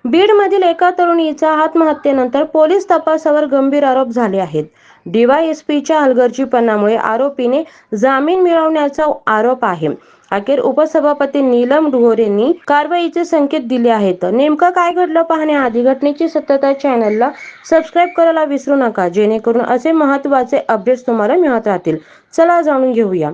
बीडमधील एका तरुणीचा आत्महत्येनंतर पोलीस तपासावर गंभीर आरोप झाले आहेत. डीवायएसपीच्या हलगर्जीपणामुळे आरोपीने जामीन मिळवण्याचा आरोप आहे. अखेर उपसभापती नीलम गोऱ्हेंनी कारवाईचे संकेत दिले आहेत. नेमकं काय घडलं पाहण्याआधी घटनेची सत्यता चॅनलला सबस्क्राईब करायला विसरू नका, जेणेकरून असे महत्त्वाचे अपडेट्स तुम्हाला मिळत राहतील. चला जाणून घेऊया.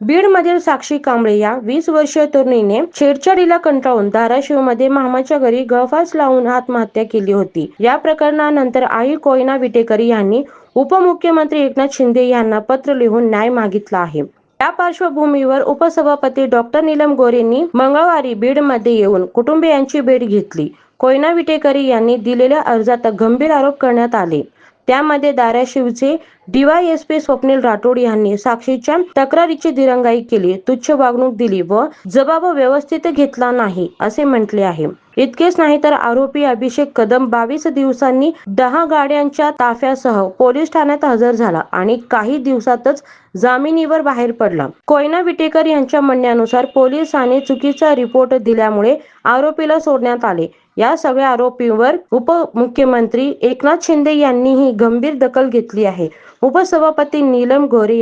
बीडमधील साक्षी कांबळे या 20 वर्षीय तरुणीने छेडछाडीला कंटाळून धाराशिवमध्ये मामाच्या घरी गळफास लावून आत्महत्या केली होती. या प्रकरणानंतर आई कोयना विटेकर यांनी उपमुख्यमंत्री एकनाथ शिंदे यांना पत्र लिहून न्याय मागितला आहे. या पार्श्वभूमीवर उपसभापती डॉक्टर नीलम गोऱ्हेंनी मंगळवारी बीडमध्ये येऊन कुटुंबियांची भेट घेतली. कोयना विटेकर यांनी दिलेल्या अर्जात गंभीर आरोप करण्यात आले. त्यामध्ये धाराशिवचे डीवायएसपी स्वप्नील राठोड यांनी साक्षीच्या तक्रारीची दिरंगाई केली, तुच्छ वागणूक दिली व जबाब व्यवस्थित घेतला नाही असे म्हटले आहे. इतकेच नाही तर आरोपी अभिषेक कदम 22 दिवसांनी 10 गाड्यांच्या ताफ्यासह पोलीस ठाण्यात हजर झाला आणि काही दिवसातच जामिनीवर बाहेर पडला. कोयना विटेकर यांच्या म्हणण्यानुसार पोलिसांनी चुकीचा रिपोर्ट दिल्यामुळे आरोपीला सोडण्यात आले. या सगळ्या आरोपींवर उपमुख्यमंत्री एकनाथ शिंदे यांनीही गंभीर दखल घेतली आहे. उपसभापती नीलम गोऱ्हे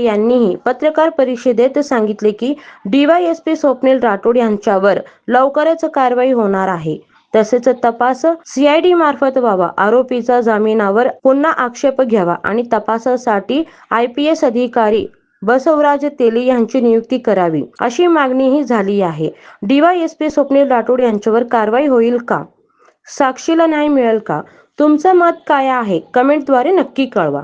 यांनीही पत्रकार परिषदेत सांगितले की डीवायएसपी स्वप्नील राठोड यांच्यावर लवकरच कारवाई होणार आहे. तसेच तपास सीआयडी मार्फत व्हावा, आरोपीचा जामिनावर पुन्हा आक्षेप घ्यावा आणि तपासासाठी IPS अधिकारी बसवराज तेली यांची नियुक्ती करावी, अशी मागणीही झाली आहे. डीवायएसपी स्वप्नील राठोड यांच्यावर कारवाई होईल का? साक्षीला न्याय मिळेल का? तुमचं मत काय आहे? कमेंटद्वारे नक्की कळवा.